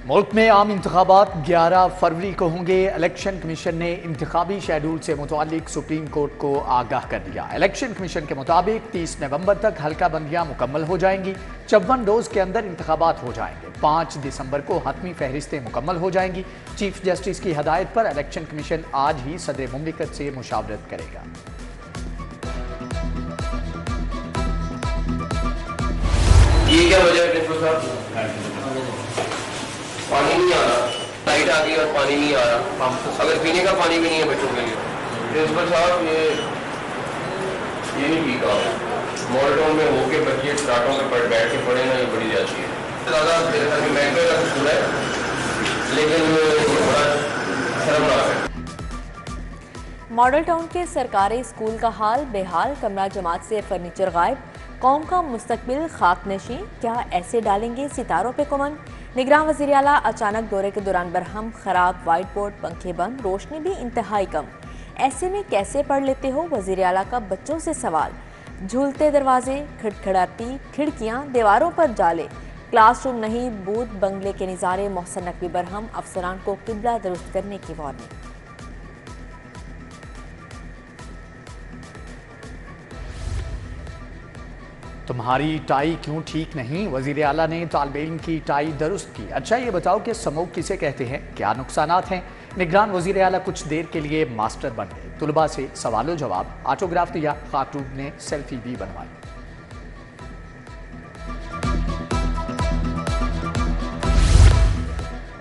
मुल्क में आम इंतखाबात 11 फरवरी को होंगे। इलेक्शन कमीशन ने इंतखाबी शेड्यूल से मुतालिक सुप्रीम कोर्ट को आगाह कर दिया। इलेक्शन कमीशन के मुताबिक 30 नवंबर तक हल्का बंदियां मुकम्मल हो जाएंगी। 54 रोज के अंदर इंतखाबात हो जाएंगे। 5 दिसंबर को हतमी फहरिस्तें मुकम्मल हो जाएंगी। चीफ जस्टिस की हदायत पर इलेक्शन कमीशन आज ही सदर मुमलिकत से मुशावरत करेगा। ये क्या वजह है? पानी नहीं आ रहा, लाइट आ गई और पानी नहीं आ रहा। अगर पीने का पानी भी नहीं है बच्चों के लिए। प्रिंसिपल साहब ये नहीं ठीक है। मॉडल टाउन में होके बच्चे फ्लैटों में बैठ के पढ़े ना, ये बड़ी जाती है ज़्यादा मेरे ख्याल में महंगे का स्कूल है, लेकिन बड़ा शर्मनाक है। मॉडल टाउन के सरकारी स्कूल का हाल बेहाल, कमरा जमात से फर्नीचर गायब। कौम का मुस्तकबिल खाकनशी, क्या ऐसे डालेंगे सितारों पे कुमन? निगरान वज़ीर आला अचानक दौरे के दौरान बरहम, खराब वाइट बोर्ड, पंखे बंद, रोशनी भी इंतहाई कम। ऐसे में कैसे पढ़ लेते हो? वज़ीर आला का बच्चों से सवाल। झूलते दरवाजे, खड़खड़ाती खिड़कियां, दीवारों पर जाले, क्लासरूम नहीं बूथ बंगले के नज़ारे। मोहसन नकवी बरहम, अफसरान को किबला दुरुस्त करने की वार्निंग। तुम्हारी टाई क्यों ठीक नहीं? वजीर आला ने तालिब इल्म की टाई दुरुस्त की। अच्छा ये बताओ कि स्मोक किसे कहते हैं, क्या नुकसानात हैं? निगरान वजीर आला कुछ देर के लिए मास्टर बन गए। तुलबा से सवालों जवाब, ऑटोग्राफ दिया, खातून ने सेल्फी भी बनवाई।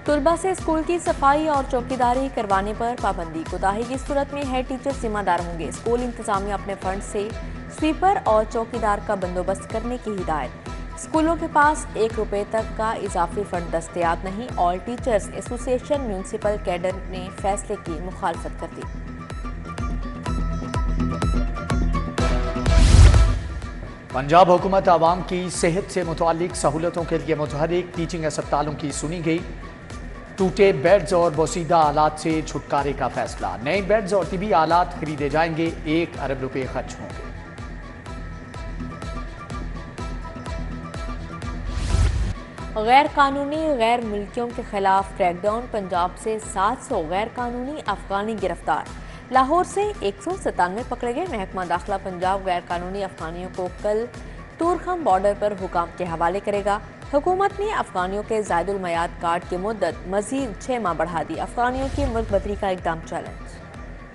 तुलबा से स्कूल की सफाई और चौकीदारी करवाने पर पाबंदी। कोताही की सूरत में हेड टीचर जिम्मेदार होंगे। स्कूल इंतजामिया अपने फंड से स्वीपर और चौकीदार का बंदोबस्त करने की हिदायत। स्कूलों के पास 1 रुपये तक का इजाफी फंड दस्तयाब नहीं। All teachers association municipal cadre ने फैसले की मुखालफत कर दी। पंजाब हुकूमत आवाम की सेहत से मुतालिक सहूलतों के लिए मुतहरिक टीचिंग अस्पतालों की सुनी गई। टूटे बेड्स और बोसीदा आलात से छुटकारे का फैसला। नए बेड्स और तिबी आलात खरीदे जाएंगे। 1 अरब रुपए खर्च होंगे। गैर कानूनी गैर मुल्कियों के खिलाफ क्रैकडाउन। पंजाब से 700 गैर कानूनी अफगानी गिरफ्तार। लाहौर से 197 पकड़े गए। महकमा दाखिला पंजाब गैर कानूनी अफगानियों को कल तूरखम बॉर्डर पर हुकाम के हवाले करेगा। हुकूमत ने अफगानियों के जायदुल मयाद कार्ड की मुद्दत मजीद 6 माह बढ़ा दी। अफगानियों की मुल्क बदरी का एकदम चैलेंज।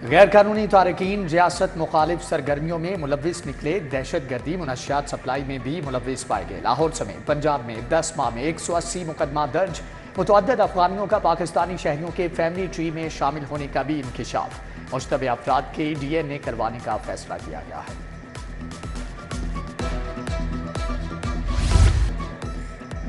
गैर कानूनी तारकीन रियासत मुखालिफ सरगर्मियों में मुलविस निकले। दहशत गर्दी मुनशियात सप्लाई में भी मुलविस पाए गए। लाहौर समेत पंजाब में 10 माह में 180 मुकदमा दर्ज। मुतअद्दिद अफगानियों का पाकिस्तानी शहरियों के फैमिली ट्री में शामिल होने का भी इंकिशाफ। मुश्तबे अफराद के DNA करवाने का फैसला किया गया है।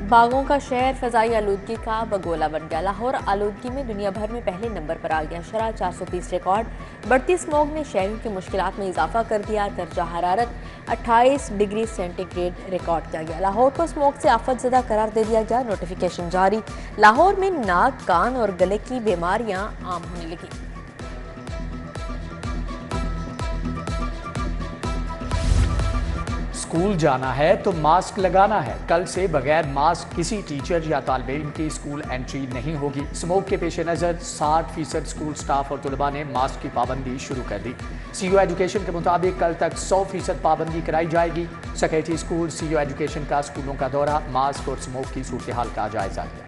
बागों का शहर फजाई आलूदगी का बगोला बन गया। लाहौर आलूदगी में दुनिया भर में पहले नंबर पर आ गया। शरह 430 रिकॉर्ड। बढ़ती स्मोक ने शहरों की मुश्किलात में इजाफा कर दिया। दर्जा हरारत 28 डिग्री सेंटीग्रेड रिकॉर्ड किया गया। लाहौर को स्मोक से आफत ज़दा करार दे दिया गया। नोटिफिकेशन जारी। लाहौर में नाक, कान और गले की बीमारियां आम होने लगी। स्कूल जाना है तो मास्क लगाना है। कल से बगैर मास्क किसी टीचर या तालिब इल्म की स्कूल एंट्री नहीं होगी। स्मोक के पेश नज़र 60% स्कूल स्टाफ और तलबा ने मास्क की पाबंदी शुरू कर दी। CEO एजुकेशन के मुताबिक कल तक 100% पाबंदी कराई जाएगी। सेक्रेटरी स्कूल CEO एजुकेशन का स्कूलों का दौरा, मास्क और स्मोक की सूरत हाल का जायजा लिया।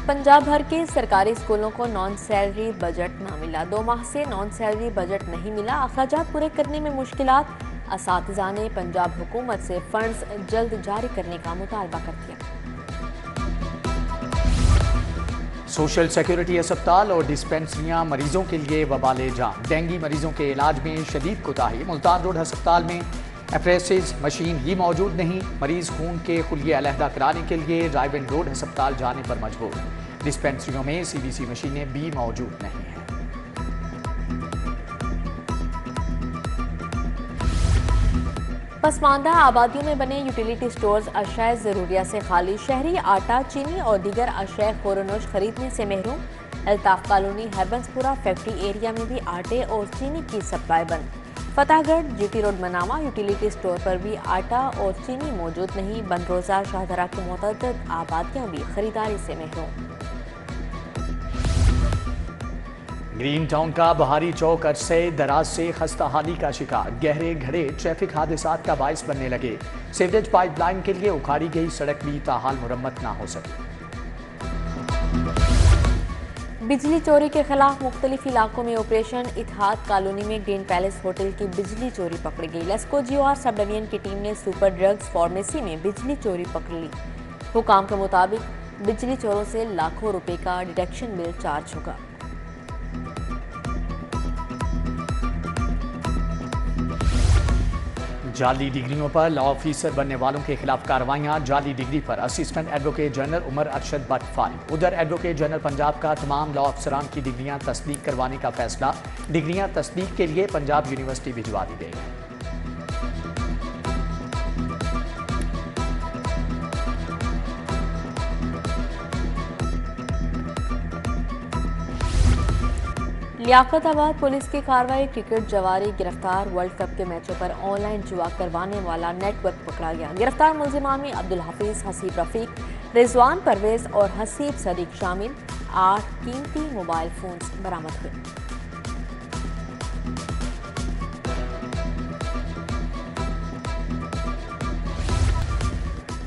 पंजाब भर के सरकारी स्कूलों को नॉन सैलरी बजट ना मिला। 2 माह से नॉन सैलरी बजट नहीं मिला। अखराजात पूरे करने में मुश्किलात। असातिज़ा ने पंजाब हुकूमत से फंड्स जल्द जारी करने का मुतालबा कर दिया। सोशल सिक्योरिटी अस्पताल और डिस्पेंसरियां मरीजों के लिए वबाले जान। डेंगू मरीजों के इलाज में शदीद कोताही। मुल्तान रोड अस्पताल में एफरेसिस मशीन ही मौजूद नहीं। मरीज खून के खुलिये अलहदा कराने के लिए रायवन रोड अस्पताल जाने पर मजबूर। डिस्पेंसरियों में CBC मशीनें भी मौजूद नहीं हैं। पसमानदा आबादियों में बने यूटिलिटी स्टोर्स अशाए ज़रूरिया से खाली। शहरी आटा, चीनी और दीगर अशाए खोरनोश खरीदने से महरूम। Altaf colony, Harbanspura factory area में भी आटे और चीनी की सप्लाई बंद। Fatehgarh GT road Manama utility store पर भी आटा और चीनी मौजूद नहीं। बंद रोजा शाहदरा की मुतअद्दिद आबादियां भी खरीदारी से महरूम। ग्रीन टाउन का बहारी चौक अरसे दराज से खस्ता हाली का शिकार। गहरे घड़े ट्रैफिक हादसात का बायस बनने लगे। सीवरेज पाइपलाइन के लिए उखाड़ी गई सड़क भी ताहाल मुरम्मत ना हो सकी। बिजली चोरी के खिलाफ मुख्तलिफ इलाकों में ऑपरेशन। इत्तेहाद कॉलोनी में ग्रीन पैलेस होटल की बिजली चोरी पकड़ी गई। लस्को GOR सब डिवीजन की टीम ने सुपर ड्रग्स फार्मेसी में बिजली चोरी पकड़ ली। हुकाम के मुताबिक बिजली चोरों से लाखों रुपए का डिडक्शन बिल चार्ज होगा। जाली डिग्रियों पर लॉ ऑफिसर बनने वालों के खिलाफ कार्रवाइयां। जाली डिग्री पर assistant advocate general Umar Arshad Bhatt फारिग। उधर एडवोकेट जनरल पंजाब का तमाम लॉ अफसरान की डिग्रियां तस्दीक करवाने का फैसला। डिग्रियां तस्दीक के लिए पंजाब यूनिवर्सिटी भिजवा दी गई। लियाकताबाद पुलिस की कार्रवाई। क्रिकेट जवारी गिरफ्तार। वर्ल्ड कप के मैचों पर ऑनलाइन जुआ करवाने वाला नेटवर्क पकड़ा गया। गिरफ्तार मुलजिमान में अब्दुल हफीज, हसीब रफीक, रिजवान परवेज और हसीब सदीक शामिल। 8 कीमती मोबाइल फोन्स बरामद हुए।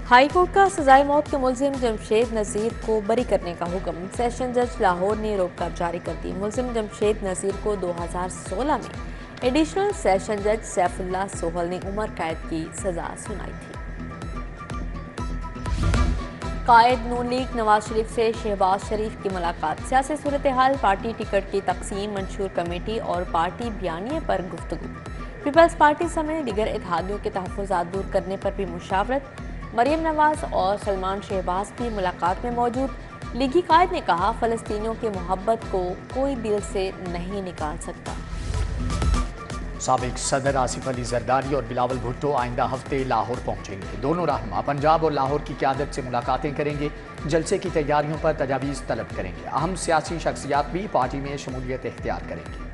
हाई कोर्ट का सजाए मौत के मुलजिम जमशेद नज़ीर को बरी करने का हुक्म। सेशन जज लाहौर ने रोक जारी कर दी। मुलजिम जमशेद नज़ीर को 2016 में एडिशनल सेशन जज सैफुल्ला सोहल ने उम्र कैद की सजा सुनाई थी। कायद नून लीग नवाज शरीफ से शहबाज शरीफ की मुलाकात। सियासी सूरत हाल, पार्टी टिकट की तकसीम, मंशूर कमेटी और पार्टी बयानिए पर गुफ्तगू। पीपल्स पार्टी समेत दीगर इत्तेहादियों के तहफ़्फ़ुज़ात दूर करने पर भी मुशावरत। मरियम नवाज और सलमान शहबाज की मुलाकात में मौजूद। लीगी कायद ने कहा, फ़लस्तीनियों की मोहब्बत को कोई दिल से नहीं निकाल सकता। साबिक सदर आसिफ अली जरदारी और बिलावल भुट्टो आइंदा हफ्ते लाहौर पहुंचेंगे। दोनों रहनुमा पंजाब और लाहौर की क़यादत से मुलाकातें करेंगे। जलसे की तैयारियों पर तजावीज़ तलब करेंगे। अहम सियासी शख्सियात भी पार्टी में शमूलियत इख्तियार करेंगी।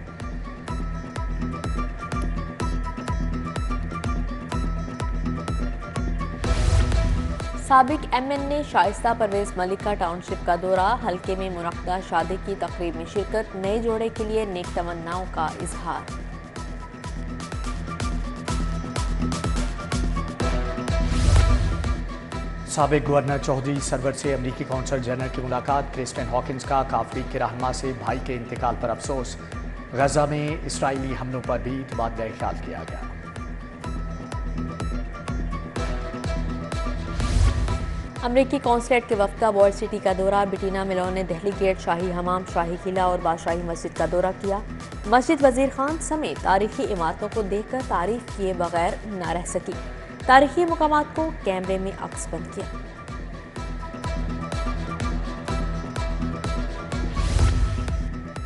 साबिक MNA शाइस्ता परवेज मलिक का टाउनशिप का दौरा। हल्के में मुनक्कदा शादी की तकरीब में शिरकत। नए जोड़े के लिए नेक तमन्नाओं का इजहार। साबिक गवर्नर चौधरी सरवर से अमरीकी कौंसल जनरल की मुलाकात। क्रिस्टियन हॉकिंस का काफली के रहनुमा से भाई के इंतकाल पर अफसोस। गजा में इसराइली हमलों पर भी तबादला ख्याल किया गया। अमरीकी कौंसलेट के वफ्द का वर्ल्ड सिटी का दौरा। बिटीना मिलोन ने दहली गेट, शाही हमाम, शाही किला और बादशाही मस्जिद का दौरा किया। मस्जिद वजीर खान समेत तारीखी इमारतों को देखकर तारीफ किए बगैर न रह सकी। तारीखी मकामात को कैमरे में अक्स बंद किया।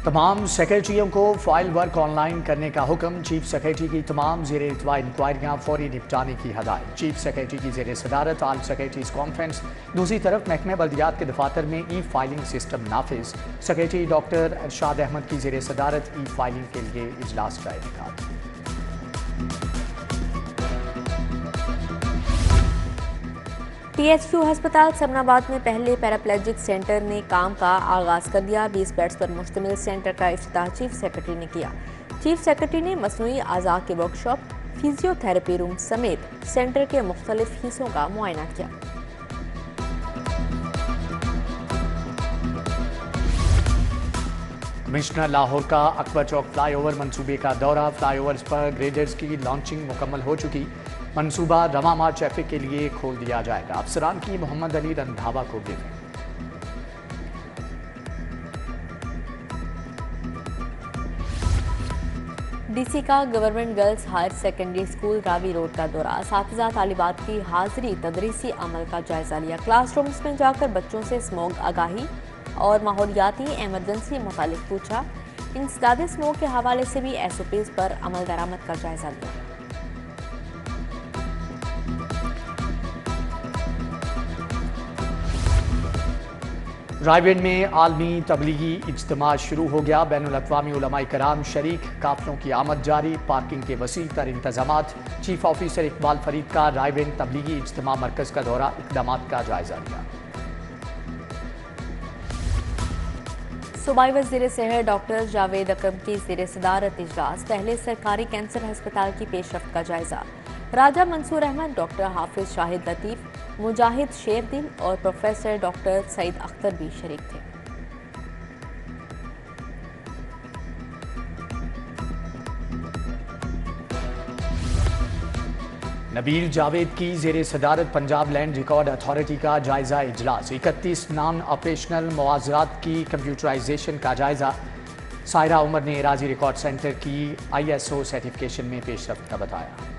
तमाम सेक्रेटरियों को फाइल वर्क ऑनलाइन करने का हुक्म। चीफ सेक्रेटरी की तमाम ज़ेर इल्तवा इंक्वायरियाँ फौरी निपटाने की हदायत। चीफ सेक्रेटरी की ज़ेर सदारत आल सेक्रेटरीज कॉन्फ्रेंस। दूसरी तरफ महकमे बल्दियात के दफातर में ई फाइलिंग सिस्टम नाफिज। सेक्रेटरी डॉक्टर अरशाद अहमद की ज़ेर सदारत ई फाइलिंग के लिए इजलास का इनेकाद। PHQ अस्पताल समनाबाद में पहले पैराप्लेजिक सेंटर ने काम का आगाज कर दिया। 20 बेड्स पर मुश्तमिल सेंटर का इफ्तिताह चीफ सेक्रेटरी ने किया। चीफ सेक्रेटरी ने मसनूई आज़ा के वर्कशॉप, फिजियोथेरेपी रूम समेत सेंटर के मुख्तलिफ हिस्सों का मुआयना किया। कमिश्नर लाहौर का अकबर चौक फ्लाईओवर मंसूबे का दौरा। फ्लाईओवर्स पर ग्रेडर्स की लॉन्चिंग मुकम्मल हो चुकी। मंसूबा रवामा ट्रैफिक के लिए खोल दिया जाएगा। अफसरान की मोहम्मद अली रंधावा को ब्रीफिंग। DC का government girls higher secondary school Ravi road का दौरा। असातिज़ा तालिबात की हाजिरी, तदरीसी अमल का जायजा लिया। क्लासरूम्स में जाकर बच्चों से स्मोक आगाही और माहौलियाती एमरजेंसी मुतालिक पूछा। इंसदाद स्मोक के हवाले से भी SOPs पर अमल दरामद का जायजा लिया। रायविंड में आलमी तबलीगी इज्तिमा शुरू हो गया। बैनुल-अक़वामी उलमाए कराम शरीक, काफिलों की आमद जारी, पार्किंग के वसी तर इंतजामात। चीफ ऑफिसर इकबाल फरीद का रायविंड तबलीगी इज्तिमा मरकज का दौरा, इक़दामात का जायजा लिया। सूबाई वज़ीर सेहत डॉक्टर जावेद अकरम की ज़ेर सदारत इजलास, पहले सरकारी कैंसर अस्पताल की पेशरफ्त का जायजा। राजा मंसूर अहमद, डॉक्टर हाफिज शाहिद लतीफ़, मुजाहिद शेरदिल और प्रोफेसर डॉक्टर सईद अख्तर भी शरीक थे। नबील जावेद की ज़ेर सदारत पंजाब लैंड रिकॉर्ड अथॉरिटी का जायजा इजलास। 31 नॉन ऑपरेशनल मुआवज़ात की कंप्यूटराइजेशन का जायजा। सायरा उमर ने एराजी रिकॉर्ड सेंटर की ISO सर्टिफिकेशन में पेशरफ्त का बताया।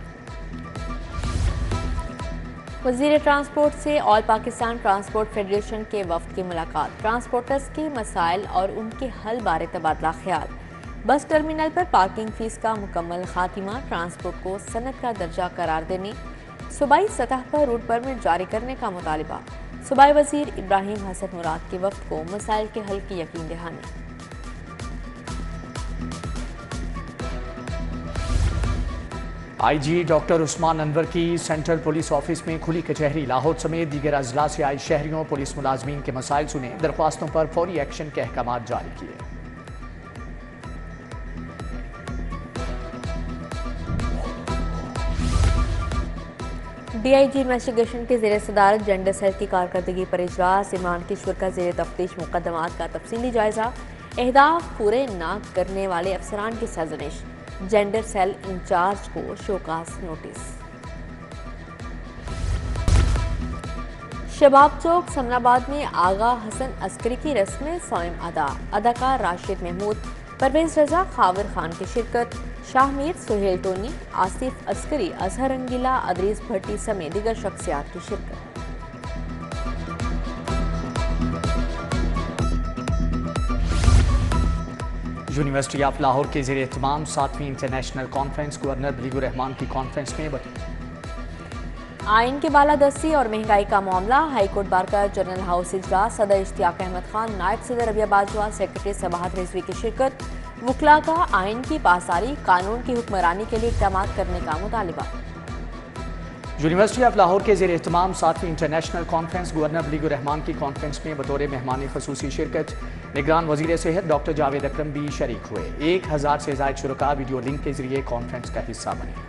वज़ीर ट्रांसपोर्ट से ऑल पाकिस्तान ट्रांसपोर्ट फेडरेशन के वफ्द की मुलाकात। ट्रांसपोर्टर्स के मसाइल और उनके हल बारे तबादला ख्याल। बस टर्मिनल पर पार्किंग फीस का मुकम्मल खात्मा। ट्रांसपोर्ट को सनत का दर्जा करार देने। सूबाई सतह पर रूट परमिट जारी करने का मुतालिबा। सूबाई वज़ीर इब्राहिम हसन मुराद के वफ्द को मसाइल के हल की यकीन दहानी। IG डॉक्टर उस्मान अनवर की सेंट्रल पुलिस ऑफिस में खुली कचहरी। लाहौर समेत दीगर अजला से आए शहरियों, पुलिस मुलाजमीन के मसाइल सुने, दरख्वास्तों पर फौरी एक्शन के अहकाम जारी किए। DIG इन्वेस्टिगेशन की ज़ेर सदारत जेंडर सेल की कारकर्दगी पर इजलास। इमरान किशोर का ज़ेर तफ्तीश मुकदमात का तफसीली जायजा। अहदाफ पूरे न करने वाले अफसरान की सरजनिश। जेंडर सेल इंचार्ज को शोकास नोटिस। शबाब चौक समनाबाद में आगा हसन अस्करी की रस्म सौम अदा। अदाकार राशिद महमूद, परवेज रजा, खावर खान की शिरकत। शाहमीर, सुहेल टोनी, आसिफ अस्करी, अजहर रंगीला, अदरीस भट्टी समेत दीगर शख्सियात की शिरकत। यूनिवर्सिटी ऑफ लाहौर के ज़ेर एहतमाम 7वीं international conference governor Baligh ur Rehman की कॉन्फ्रेंस में आइन के बालादस्ती और महंगाई का मामला। हाईकोर्ट बार का जनरल हाउस इजलास। सदर इश्तियाक अहमद खान, नायब सदर रबिया बाजवा, सेक्रेटरी सबाहत रिजवी की शिरकत। वकला का आइन की पासारी, कानून की हुक्मरानी के लिए इक़दाम करने का मुतालिबा। यूनिवर्सिटी ऑफ लाहौर के ज़ेर एहतमाम 7वीं international conference governor Baligh ur Rehman की कॉन्फ्रेंस में बतौर मेहमान खसूसी शिरकत। निगरान वज़ीर सेहत डॉक्टर जावेद अकरम भी शरीक हुए। 1000 से ज़ायद शुरका वीडियो लिंक के जरिए कॉन्फ्रेंस का हिस्सा बने।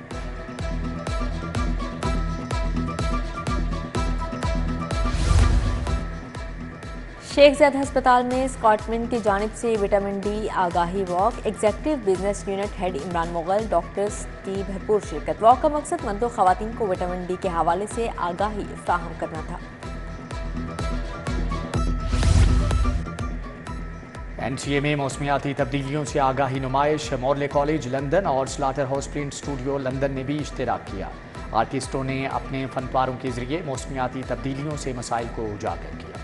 शेख ज़ैद अस्पताल में स्कॉटलैंड की जानिब से विटामिन डी आगाही walk. Executive business unit head Imran Mughal, doctors की भरपूर शिरकत। वॉक का मकसद मंदो खवातीन को विटामिन डी के हवाले से आगाही फ्राहम करना था। NTA में मौसमियाती तब्दीलियों से आगाही नुमाइश। मॉर्ले कॉलेज लंदन और slaughter house print studio London ने भी इश्तिराक किया। आर्टिस्टों ने अपने फनपारों के जरिए मौसमियाती तब्दीलियों से मसाइल को उजागर किया।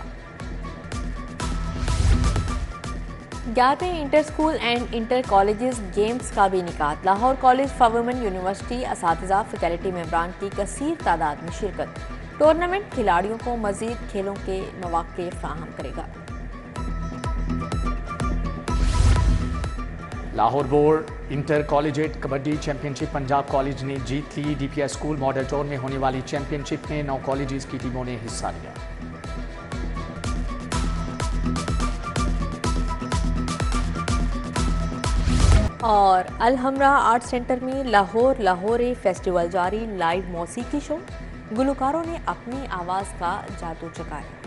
11वें inter school and inter colleges games का भी निकात। Lahore college for women university असातिज़ा फैकल्टी मेंबरान की कसीर तादाद में शिरकत। टूर्नामेंट खिलाड़ियों को मजीद खेलों के मौके फराहम करेगा। Lahore board inter collegiate kabaddi championship Punjab college ने जीत ली। DPS स्कूल मॉडल टाउन में होने वाली चैंपियनशिप में 9 कॉलेजेस की टीमों ने हिस्सा लिया। और अलहमरा आर्ट सेंटर में लाहौर फेस्टिवल जारी। लाइव मौसीकी शो, गुलकारों ने अपनी आवाज़ का जादू चकाया।